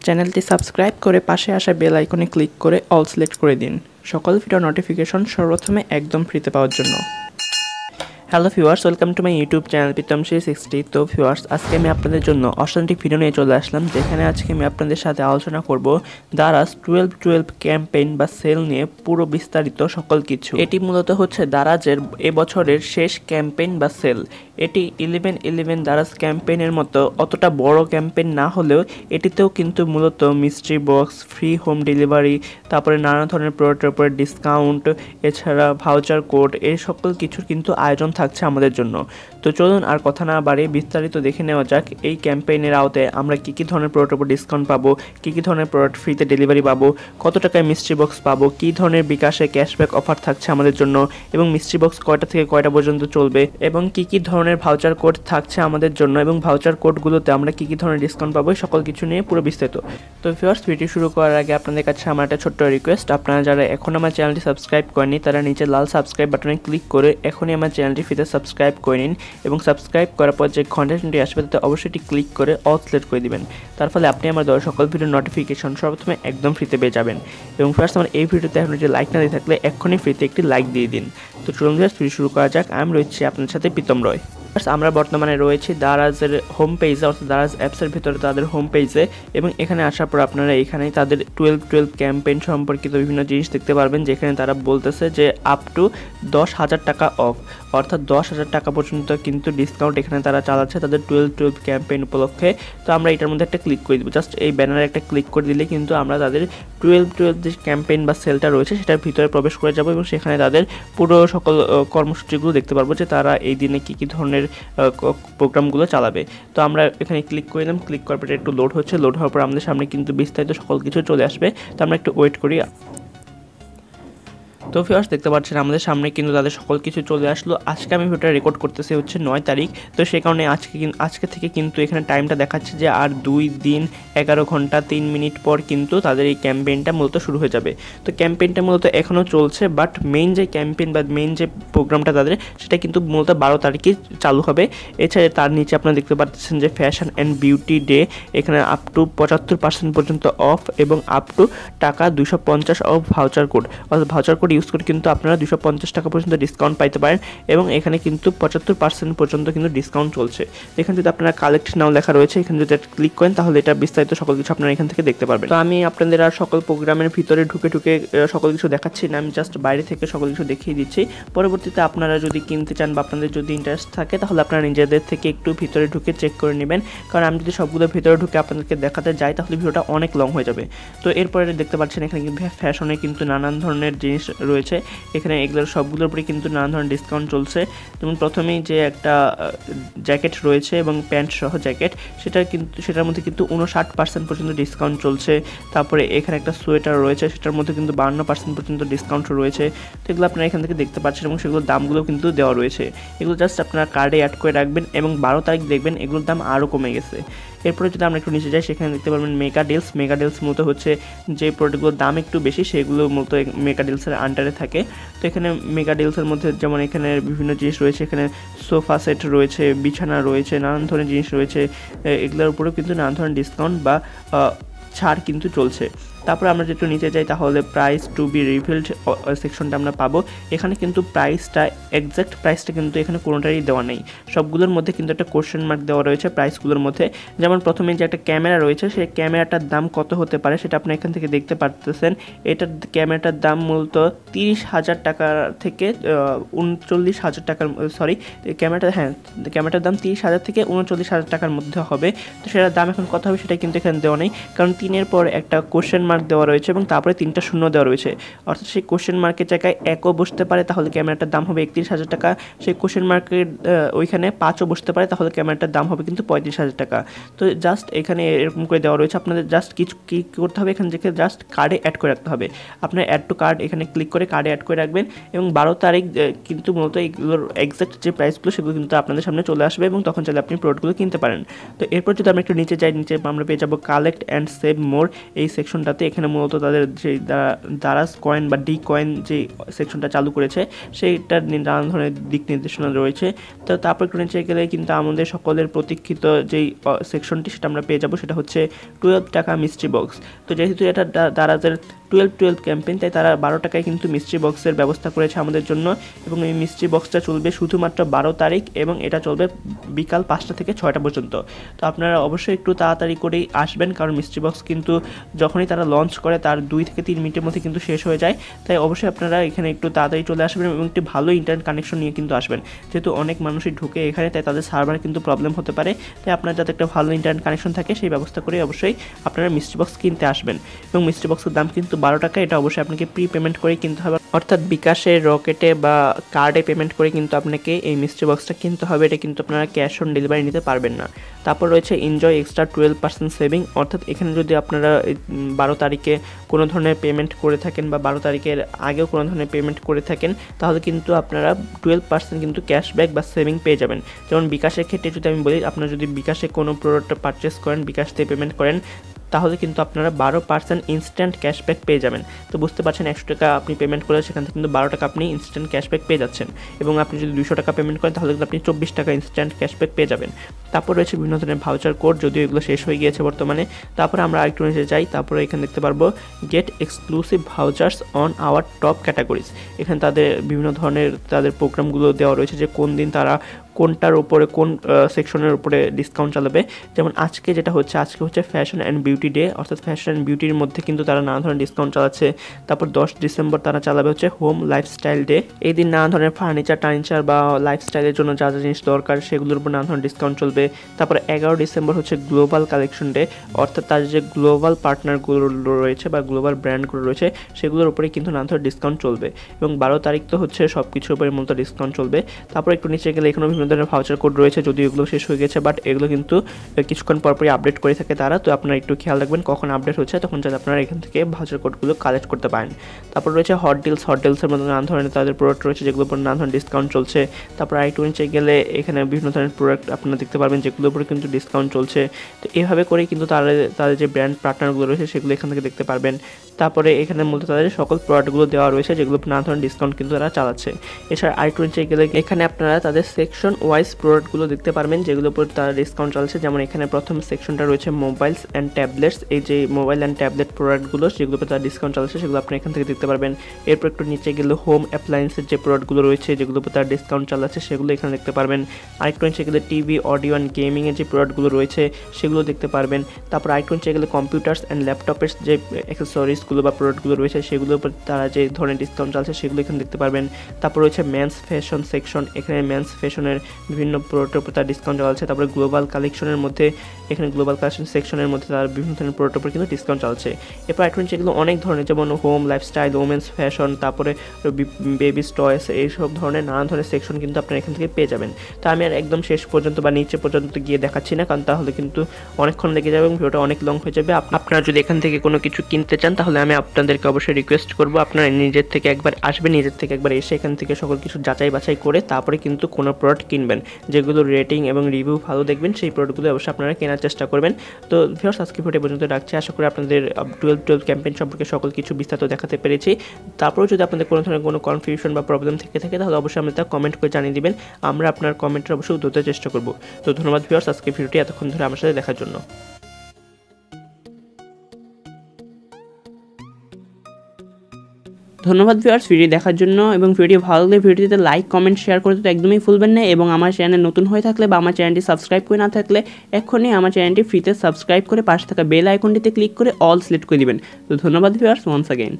চ্যানেলটি সাবস্ক্রাইব করে পাশে আসা বেল আইকনে ক্লিক করে অল সিলেক্ট করে দিন সকল ভিডিও নোটিফিকেশন সর্বপ্রথমে একদম ফ্রিতে পাওয়ার জন্য। Hello viewers, welcome to my YouTube channel Pritam 360। তো ভিউয়ার্স, আজকে আমি আপনাদের জন্য অথেন্টিক ভিডিও নিয়ে চলে আসলাম, যেখানে আজকে আমি আপনাদের সাথে আলোচনা করব দারাজ 12.12 ক্যাম্পেইন বা সেল নিয়ে পুরো বিস্তারিত সকল কিছু। এটি মূলত হচ্ছে দারাজের এবছরের শেষ ক্যাম্পেইন বা সেল। এটি 11.11 দারাজ ক্যাম্পেইনের মতো অতটা বড় ক্যাম্পেইন না হলেও এটিতেও কিন্তু মূলত mystery box, free home delivery, তারপরে নানা ধরনের প্রোডাক্টের উপরে ডিসকাউন্ট, এছাড়া ভাউচার কোড, এই সকল কিছুর কিন্তু আয়োজন থাকছে আমাদের জন্য। তো চলুন আর কথা না বাড়িয়ে বিস্তারিত দেখে নেওয়া যাক এই ক্যাম্পেইনের আওতায় আমরা কী কী ধরনের প্রোডাক্টের উপর ডিসকাউন্ট পাবো, কী কী ধরনের প্রোডাক্ট ফ্রিতে ডেলিভারি পাবো, কত টাকায় মিস্ট্রি বক্স পাবো, কী ধরনের বিকাশে ক্যাশব্যাক অফার থাকছে আমাদের জন্য, এবং মিস্ট্রি বক্স কয়টা থেকে কয়টা পর্যন্ত চলবে, এবং কী কী ধরনের ভাউচার কোড থাকছে আমাদের জন্য, এবং ভাউচার কোডগুলোতে আমরা কী কী ধরনের ডিসকাউন্ট পাবো, সকল কিছু নিয়ে পুরো বিস্তারিত। তো ভিউয়ার্স, ভিডিও শুরু করার আগে আপনাদের কাছে আমার একটা ছোট্ট রিকোয়েস্ট, আপনারা যারা এখন আমার চ্যানেলটি সাবস্ক্রাইব করেনি তারা নিচে লাল সাবস্ক্রাইব বাটনে ক্লিক করে এখনই আমার চ্যানেলটি ফ্রিতে সাবস্ক্রাইব করে নিন, এবং সাবস্ক্রাইব করার পর যে কন্টেন্টটি আসবে তাতে অবশ্যই ক্লিক করে অল সিলেক্ট করে দিবেন। তার ফলে আপনি আমার দেওয়া সকল ভিডিওর নোটিফিকেশন সর্বপ্রথমে একদম ফ্রিতে পেয়ে যাবেন। এবং ফার্স্ট, আমার এই ভিডিওতে এখন যদি লাইক না দিয়ে থাকলে এক্ষুনি ফ্রিতে একটি লাইক দিয়ে দিন। তো চলুন ভিডিও শুরু করা যাক। আমি রয়েছি আপনার সাথে প্রীতম রয়। আমরা বর্তমানে রয়েছি দারাজের হোম পেজে, অর্থাৎ দারাজ অ্যাপসের ভিতরে তাদের হোম পেজে, এবং এখানে আসার পর আপনারা এখানে তাদের 12.12 ক্যাম্পেইন সম্পর্কিত বিভিন্ন জিনিস দেখতে পারবেন, যেখানে তারা বলতেছে যে আপ টু 10,000 টাকা অফ, অর্থাৎ 10,000 টাকা পর্যন্ত কিন্তু ডিসকাউন্ট এখানে তারা চালাচ্ছে তাদের 12.12 ক্যাম্পেইন উপলক্ষে। তো আমরা এটার মধ্যে একটা ক্লিক করে দেবো, জাস্ট এই ব্যানারে একটা ক্লিক করে দিলে কিন্তু আমরা তাদের 12.12 যে ক্যাম্পেইন বা সেলটা রয়েছে সেটার ভিতরে প্রবেশ করে যাব, এবং সেখানে তাদের পুরো সকল কর্মসূচিগুলো দেখতে পারবো যে তারা এই দিনে কী কী ধরনের প্রোগ্রামগুলো চালাবে। তো আমরা এখানে ক্লিক করে দিলাম, ক্লিক করার পরে একটু লোড হচ্ছে, লোড হওয়ার পর আমাদের সামনে কিন্তু বিস্তারিত সকল কিছু চলে আসবে। তো আমরা একটু ওয়েট করি। তো ভিউয়ার্স, দেখতে পাচ্ছেন আমাদের সামনে কিন্তু তাদের সকল কিছু চলে আসলো। আজকে আমি ভিডিওটা রেকর্ড করতেছি হচ্ছে 9 তারিখ। তো সেই কারণে আজকে থেকে কিন্তু এখানে টাইমটা দেখাচ্ছে যে আর 2 দিন 11 ঘন্টা 3 মিনিট পর কিন্তু তাদের এই ক্যাম্পেইনটা মূলত শুরু হয়ে যাবে। তো ক্যাম্পেইনটা মূলত এখনও চলছে, বাট মেইন যে ক্যাম্পেইন বা মেইন যে প্রোগ্রামটা তাদের সেটা কিন্তু মূলত 12 তারিখে চালু হবে। এছাড়া তার নিচে আপনারা দেখতে পাচ্ছেন যে ফ্যাশন অ্যান্ড বিউটি ডে, এখানে আপ টু 75% পর্যন্ত অফ, এবং আপ টু টাকা 250 অফ ভাউচার কোড, অর্থাৎ ভাউচার কোড ইউজ করে কিন্তু আপনারা 250 টাকা পর্যন্ত ডিসকাউন্ট পাইতে পারেন, এবং এখানে কিন্তু 75% পর্যন্ত কিন্তু ডিসকাউন্ট চলছে। এখানে যদি আপনারা কালেক্ট নাও লেখা রয়েছে, এখানে যদি ক্লিক করেন তাহলে এটা বিস্তারিত সকল কিছু আপনারা এখান থেকে দেখতে পারবেন। তো আমি আপনাদের আর সকল প্রোগ্রামের ভিতরে ঢুকে সকল কিছু দেখাচ্ছি না, আমি জাস্ট বাইরে থেকে সকল কিছু দেখিয়ে দিচ্ছি। পরবর্তীতে আপনারা যদি কিনতে চান বা আপনাদের যদি ইন্টারেস্ট থাকে তাহলে আপনারা নিজেদের থেকে একটু ভিতরে ঢুকে চেক করে নেবেন, কারণ আমি যদি সবগুলো ভিতরে ঢুকে আপনাদেরকে দেখাতে যাই তাহলে ভিডিওটা অনেক লং হয়ে যাবে। তো এরপরে দেখতে পাচ্ছেন এখানে কিন্তু ফ্যাশনে কিন্তু নানান ধরনের জিনিস রয়েছে, এখানে এগুলোর সবগুলোর উপরে কিন্তু নানা ধরনের ডিসকাউন্ট চলছে। যেমন প্রথমেই যে একটা জ্যাকেট রয়েছে এবং প্যান্ট সহ জ্যাকেট, সেটার মধ্যে কিন্তু 59% পর্যন্ত ডিসকাউন্ট চলছে। তারপরে এখানে একটা সোয়েটার রয়েছে, সেটার মধ্যে কিন্তু 52% পর্যন্ত ডিসকাউন্ট রয়েছে। তো এগুলো আপনারা এখান থেকে দেখতে পাচ্ছেন, এবং সেগুলোর দামগুলো কিন্তু দেওয়া রয়েছে। এগুলো জাস্ট আপনারা কার্ডে অ্যাড করে রাখবেন, এবং 12 তারিখ দেখবেন এগুলোর দাম আরও কমে গেছে। এরপরে যদি আমরা একটু নিচে যাই, সেখানে দেখতে পারবেন মেগা ডিলস মূলত হচ্ছে যে প্রোডাক্টগুলোর দাম একটু বেশি সেগুলো মূলত মেগা ডিলসের আন্ডারে থাকে। তো এখানে মেগা ডিলসের মধ্যে যেমন এখানে বিভিন্ন জিনিস রয়েছে, এখানে সোফা সেট রয়েছে, বিছানা রয়েছে, নানান ধরনের জিনিস রয়েছে, এগুলোর উপরেও কিন্তু নানান ধরনের ডিসকাউন্ট বা ছাড় কিন্তু চলছে। তারপরে আমরা যেটা নিচে যাই তাহলে প্রাইস টু বি রিভিলড সেকশনটা আমরা পাবো। এখানে কিন্তু প্রাইসটা এক্স্যাক্ট প্রাইসটা কিন্তু এখানে কোনোটারই দেওয়া নেই, সবগুলোর মধ্যে কিন্তু একটা কোশ্চেন মার্ক দেওয়া রয়েছে প্রাইসগুলোর মধ্যে। যেমন প্রথমে যে একটা ক্যামেরা রয়েছে, সেই ক্যামেরাটার দাম কত হতে পারে সেটা আপনি এখান থেকে দেখতে পারতেছেন। এটার ক্যামেরাটার দাম মূলত 30,000 টাকা থেকে 39,000 টাকার, সরি ক্যামেরাটার দাম 30,000 থেকে 39,000 টাকার মধ্যে হবে। তো সেটার দাম এখন কত হবে সেটা কিন্তু এখানে দেওয়া নেই, কারণ 3-এর পর একটা কোশ্চেন মার্ক দেওয়া রয়েছে এবং তারপরে 3টা শূন্য দেওয়া রয়েছে, অর্থাৎ সেই কোশ্চেন মার্কের জায়গায় 1ও বসতে পারে, তাহলে ক্যামেরাটার দাম হবে 31,000 টাকা। সেই কোশ্চেন মার্কের ওইখানে 5ও বসতে পারে, তাহলে ক্যামেরাটার দাম হবে কিন্তু 35,000 টাকা। তো জাস্ট এখানে এরকম করে দেওয়া রয়েছে, আপনাদের জাস্ট কিছু কী করতে হবে, এখান থেকে জাস্ট কার্ডে অ্যাড করে রাখতে হবে। আপনার অ্যাড টু কার্ড এখানে ক্লিক করে কার্ডে অ্যাড করে রাখবেন, এবং 12 তারিখ কিন্তু মূলত এইগুলোর এক্স্যাক্ট যে প্রাইসগুলো সেগুলো কিন্তু আপনাদের সামনে চলে আসবে, এবং তখন চাইলে আপনি প্রোডাক্টগুলো কিনতে পারেন। তো এরপর যদি আমরা একটু নিচে যাই, নিচে আমরা পেয়ে যাবো কালেক্ট অ্যান্ড সেভ মোর এই সেকশনটাতে। সাথে এখানে মূলত তাদের যে দারাজ কয়েন বা ডি কয়েন যে সেকশনটা চালু করেছে সেইটার নানান ধরনের দিক নির্দেশনা রয়েছে। তো তারপর একটু নিচে গেলে কিন্তু আমাদের সকলের প্রতীক্ষিত যেই সেকশনটি সেটা আমরা পেয়ে যাবো, সেটা হচ্ছে 12 টাকা মিস্ট্রি বক্স। তো যেহেতু এটা দারাজের 12.12 ক্যাম্পেইন, তাই তারা 12 টাকায় কিন্তু মিস্ট্রি বক্সের ব্যবস্থা করেছে আমাদের জন্য, এবং এই মিস্ট্রি বক্সটা চলবে শুধুমাত্র 12 তারিখ এবং এটা চলবে বিকাল 5টা থেকে 6টা পর্যন্ত। তো আপনারা অবশ্যই একটু তাড়াতাড়ি করেই আসবেন, কারণ মিস্ট্রি বক্স কিন্তু যখনই তারা লঞ্চ করে তার 2 থেকে 3 মিনিটের মধ্যে কিন্তু শেষ হয়ে যায়। তাই অবশ্যই আপনারা এখানে একটু তাড়াতাড়ি চলে আসবেন এবং একটি ভালো ইন্টারনেট কানেকশন নিয়ে কিন্তু আসবেন, যেহেতু অনেক মানুষই ঢুকে এখানে, তাই তাদের সার্ভারে কিন্তু প্রবলেম হতে পারে। তাই আপনার যাতে একটা ভালো ইন্টারনেট কানেকশন থাকে সেই ব্যবস্থা করে অবশ্যই আপনারা মিস্ট্রি বক্স কিনতে আসবেন। এবং মিস্ট্রি বক্সের দাম কিন্তু 12 টাকা, এটা অবশ্যই আপনাকে প্রি পেমেন্ট করে কিনতে হবে, অর্থাৎ বিকাশে, রকেটে বা কার্ডে পেমেন্ট করে কিন্তু আপনাকে এই মিস্ট্রি বক্সটা কিনতে হবে। এটা কিন্তু আপনারা ক্যাশ অন ডেলিভারি নিতে পারবেন না। তারপর রয়েছে এনজয় এক্সট্রা 12% সেভিং, অর্থাৎ এখানে যদি আপনারা 12 তারিখে কোনো ধরনের পেমেন্ট করে থাকেন বা 12 তারিখের আগেও কোনো ধরনের পেমেন্ট করে থাকেন, তাহলে কিন্তু আপনারা 12% কিন্তু ক্যাশব্যাক বা সেভিং পেয়ে যাবেন। যেমন বিকাশের ক্ষেত্রে যদি আমি বলি, আপনারা যদি বিকাশে কোনো প্রোডাক্ট পারচেস করেন, বিকাশ থেকে পেমেন্ট করেন, তাহলে কিন্তু আপনারা 12% ইনস্ট্যান্ট ক্যাশব্যাক পেয়ে যাবেন। তো বুঝতে পারছেন, 100 টাকা আপনি পেমেন্ট করে সেখান থেকে কিন্তু 12 টাকা আপনি ইনস্ট্যান্ট ক্যাশব্যাক পেয়ে যাচ্ছেন। এবং আপনি যদি 200 টাকা পেমেন্ট করেন তাহলে কিন্তু আপনি 24 টাকা ইনস্ট্যান্ট ক্যাশব্যাক পেয়ে যাবেন। তারপর রয়েছে বিভিন্ন ধরনের ভাউচার কোড, যদিও এগুলো শেষ হয়ে গিয়েছে বর্তমানে। তারপরে আমরা আরেকটু নিচে যাই, তারপরে এখানে দেখতে পারবো get exclusive vouchers on our top categories. এখানে তাদের বিভিন্ন ধরনের তাদের প্রোগ্রামগুলো দেওয়া রয়েছে যে কোন দিন তারা কোনটার উপরে কোন সেকশনের উপরে ডিসকাউন্ট চালাবে। যেমন আজকে যেটা হচ্ছে, আজকে হচ্ছে ফ্যাশন অ্যান্ড বিউটি ডে, অর্থাৎ ফ্যাশন অ্যান্ড বিউটির মধ্যে কিন্তু তারা নানা ধরনের ডিসকাউন্ট চালাচ্ছে। তারপর 10 ডিসেম্বর তারা চালাবে হচ্ছে হোম লাইফস্টাইল ডে। এই দিন নানা ধরনের ফার্নিচার বা লাইফস্টাইলের জন্য যা যা জিনিস দরকার সেগুলোর উপর নানা ধরনের ডিসকাউন্ট চলবে। তারপর 11 ডিসেম্বর হচ্ছে গ্লোবাল কালেকশন ডে, অর্থাৎ তার যে গ্লোবাল পার্টনারগুলো রয়েছে বা গ্লোবাল ব্র্যান্ডগুলো রয়েছে সেগুলোর উপরে কিন্তু নানা ধরনের ডিসকাউন্ট চলবে। এবং 12 তারিখ তো হচ্ছে সব কিছুর উপরে মূলত ডিসকাউন্ট চলবে। তারপর একটু নিচে গেলে এখানে বিভিন্ন ধরনের ভাউচার কোড রয়েছে, যদিও এগুলো শেষ হয়ে গেছে, বাট এগুলো কিন্তু কিছুক্ষণ পরপরই আপডেট করে থাকে তারা। তো আপনারা একটু খেয়াল রাখবেন কখন আপডেট হচ্ছে, তখন যাতে আপনারা এখান থেকে ভাউচার কোডগুলো কালেক্ট করতে পারেন। তারপর রয়েছে হট ডিলসের মধ্যে নানা ধরনের তাদের প্রোডাক্ট রয়েছে যেগুলোর উপর নানা ধরনের ডিসকাউন্ট চলছে। তারপর আরেকটু নিচে গেলে এখানে বিভিন্ন ধরনের প্রোডাক্ট আপনারা দেখতে পারবেন যেগুলোর উপরে কিন্তু ডিসকাউন্ট চলছে। তো এভাবে করেই কিন্তু তাদের যে ব্র্যান্ড পার্টনারগুলো রয়েছে সেগুলো এখান থেকে দেখতে পারবেন। তারপরে এখানে মূলত তাদের সকল প্রোডাক্টগুলো দেওয়া রয়েছে যেগুলো নানা ধরনের ডিসকাউন্ট কিন্তু তারা চালাচ্ছে। এছাড়া আরেকটু নিচে গেলে এখানে আপনারা তাদের সেকশন ওয়াইজ প্রোডাক্টগুলো দেখতে পারবেন যেগুলোর উপর তারা ডিসকাউন্ট চালাচ্ছে। যেমন এখানে প্রথম সেকশনটা রয়েছে মোবাইলস অ্যান্ড ট্যাবলেটস, এই যে মোবাইল অ্যান্ড ট্যাবলেট প্রোডাক্টগুলো যেগুলোর উপর তারা ডিসকাউন্ট চালাচ্ছে সেগুলো আপনি এখান থেকে দেখতে পারবেন। এরপর একটু নিচে গেলে হোম অ্যাপ্লায়েন্সের যে প্রোডাক্টগুলো রয়েছে যেগুলোর উপর তারা ডিসকাউন্ট চালাচ্ছে সেগুলো এখানে দেখতে পারবেন। আরেকটু নিচে গেলে টিভি, অডিও অ্যান্ড গেমিংয়ের যে প্রোডাক্টগুলো রয়েছে সেগুলো দেখতে পারবেন। তারপর আরেকটু নিচে গেলে কম্পিউটার্স অ্যান্ড ল্যাপটপের যে অ্যাক্সেসরিজগুলো বা প্রোডাক্টগুলো রয়েছে সেগুলোর উপর তারা যে ধরনের ডিসকাউন্ট চালাচ্ছে সেগুলো এখানে দেখতে পারবেন। তারপর রয়েছে মেন্স ফ্যাশন সেকশন, এখানে মেন্স ফ্যাশনের বিভিন্ন প্রোডাক্টের উপর তারা ডিসকাউন্ট চালাচ্ছে। তারপরে গ্লোবাল কালেকশনের মধ্যে এখানে গ্লোবাল কালেকশন সেকশনের মধ্যে তারা বিভিন্ন ধরনের প্রোডাক্টের উপর কিন্তু ডিসকাউন্ট চালাচ্ছে। এরপর আরেকটু নিচে এগুলো অনেক ধরনের, যেমন হোম লাইফস্টাইল, ওমেন্স ফ্যাশন, তারপরে বেবিস টয়েস, এইসব ধরনের নানান ধরনের সেকশন কিন্তু আপনারা এখান থেকে পেয়ে যাবেন। তো আমি আর একদম শেষ পর্যন্ত বা নিচে পর্যন্ত গিয়ে দেখাচ্ছি না, কারণ তাহলে কিন্তু অনেকক্ষণ লেগে যাবে এবং ভিডিওটা অনেক লং হয়ে যাবে। আপনারা যদি এখান থেকে কোনো কিছু কিনতে চান তাহলে আমি আপনাদেরকে অবশ্যই রিকোয়েস্ট করবো আপনারা নিজের থেকে একবার আসবেন, নিজের থেকে একবার এসে এখান থেকে সকল কিছু যাচাই বাছাই করে তারপরে কিন্তু কোনো প্রোডাক্ট কিনবেন। যেগুলো রেটিং এবং রিভিউ ভালো দেখবেন সেই প্রোডাক্টগুলো অবশ্যই আপনারা কেনার চেষ্টা করবেন। তো ভিউয়ার্স, আজকে ভিডিও পর্যন্ত রাখছি। আশা করি আপনাদের 12.12 ক্যাম্পেইন সম্পর্কে সকল কিছু বিস্তারিত দেখাতে পেরেছি। তারপরেও যদি আপনাদের কোনো ধরনের কোনো কনফিউশন বা প্রবলেম থেকে থাকে তাহলে অবশ্যই আপনি তা কমেন্ট করে জানিয়ে দিবেন, আমরা আপনার কমেন্টের অবশ্যই উত্তর দেওয়ার চেষ্টা করব। তো ধন্যবাদ ভিউয়ার্স, আজকে ভিডিওটি এতক্ষণ ধরে আমার সাথে দেখার জন্য। ধন্যবাদ ভিউয়ার্স ভিডিও দেখার জন্য, এবং ভিডিও ভালো লাগলে ভিডিওতে লাইক কমেন্ট শেয়ার করতে তো একদমই ভুলবেন না। এবং আমার চ্যানেল নতুন হয়ে থাকলে বা আমার চ্যানেলটি সাবস্ক্রাইব করে না থাকলে এক্ষুনি আমার চ্যানেলটি ফ্রিতে সাবস্ক্রাইব করে পাশে থাকা বেল আইকনটিতে ক্লিক করে অল সিলেক্ট করে দিবেন। তো ধন্যবাদ ভিউয়ার্স ওয়ান্স অ্যাগেইন।